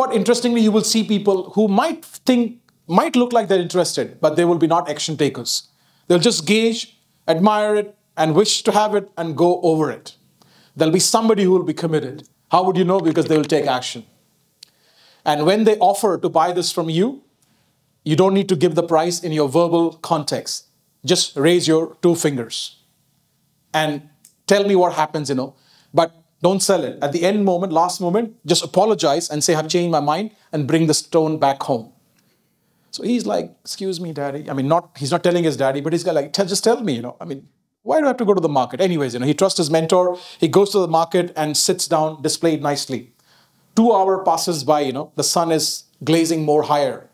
what? Interestingly, you will see people who might look like they're interested, but they will be not action takers. They'll just gauge, admire it, and wish to have it and go over it. There'll be somebody who will be committed. How would you know? Because they will take action. And when they offer to buy this from you, you don't need to give the price in your verbal context. Just raise your two fingers and tell me what happens, But don't sell it. At the end moment, last moment, just apologize and say, I've changed my mind, and bring the stone back home. So he's like, excuse me, daddy. I mean, he's not telling his daddy, but he's like, just tell me, I mean, why do I have to go to the market? Anyways, he trusts his mentor. He goes to the market and sits down, displayed nicely. 2 hours passes by, the sun is glazing more higher.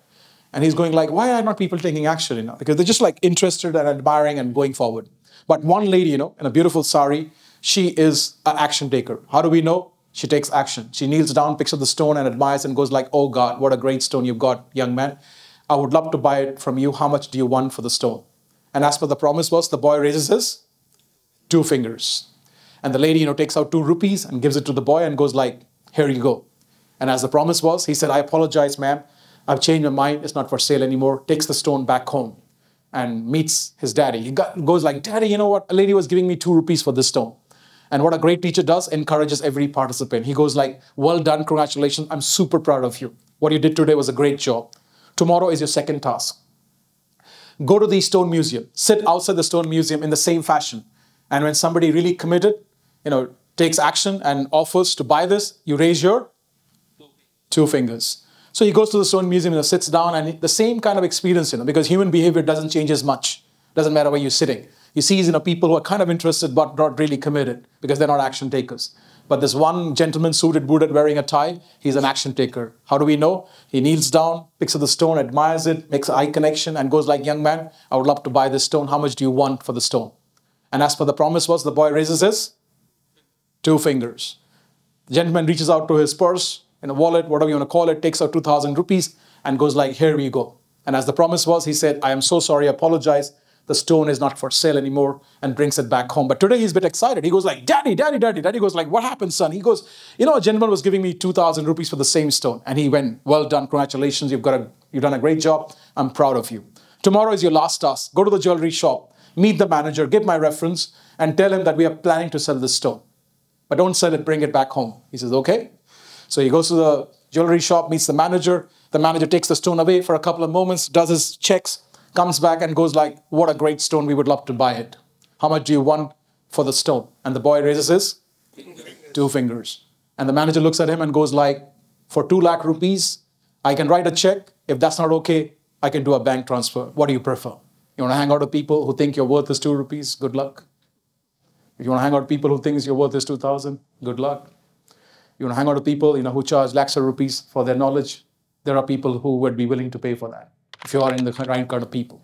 And he's going like, why are not people taking action, Because they're just like interested and admiring and going forward. But one lady, in a beautiful sari, she is an action taker. How do we know? She takes action. She kneels down, picks up the stone and admires and goes like, oh God, what a great stone you've got, young man. I would love to buy it from you. How much do you want for the stone? And as per the promise was, the boy raises his 2 fingers. And the lady, takes out 2 rupees and gives it to the boy and goes like, here you go. And as the promise was, he said, I apologize, ma'am. I've changed my mind. It's not for sale anymore. Takes the stone back home and meets his daddy. He goes like, daddy, you know what? A lady was giving me 2 rupees for this stone. And what a great teacher does, encourages every participant. He goes like, well done, congratulations. I'm super proud of you. What you did today was a great job. Tomorrow is your second task. Go to the stone museum. Sit outside the stone museum in the same fashion. And when somebody really committed, takes action and offers to buy this, you raise your 2 fingers. So he goes to the stone museum and sits down, and the same kind of experience, because human behavior doesn't change as much. Doesn't matter where you're sitting. He sees, people who are kind of interested but not really committed because they're not action takers. But this one gentleman, suited, booted, wearing a tie, he's an action taker. How do we know? He kneels down, picks up the stone, admires it, makes eye connection, and goes like, young man, I would love to buy this stone. How much do you want for the stone? And as per the promise was, the boy raises his 2 fingers. The gentleman reaches out to his purse, in a wallet, whatever you want to call it, takes out 2,000 rupees and goes like, here we go. And as the promise was, he said, I am so sorry, I apologize. The stone is not for sale anymore, and brings it back home. But today he's a bit excited. He goes like, daddy, daddy, daddy. Daddy goes like, what happened, son? He goes, a gentleman was giving me 2,000 rupees for the same stone. And he went, well done, congratulations. You've done a great job. I'm proud of you. Tomorrow is your last task. Go to the jewelry shop, meet the manager, give my reference, and tell him that we are planning to sell this stone. But don't sell it, bring it back home. He says, okay. So he goes to the jewelry shop, meets the manager. The manager takes the stone away for a couple of moments, does his checks, comes back and goes like, what a great stone, we would love to buy it. How much do you want for the stone? And the boy raises his 2 fingers. And the manager looks at him and goes like, for 2 lakh rupees, I can write a check. If that's not okay, I can do a bank transfer. What do you prefer? You want to hang out with people who think your worth is 2 rupees? Good luck. If you want to hang out with people who think your worth is 2,000, good luck. You want to hang out with people, who charge lakhs of rupees for their knowledge. There are people who would be willing to pay for that, if you are in the right kind of people.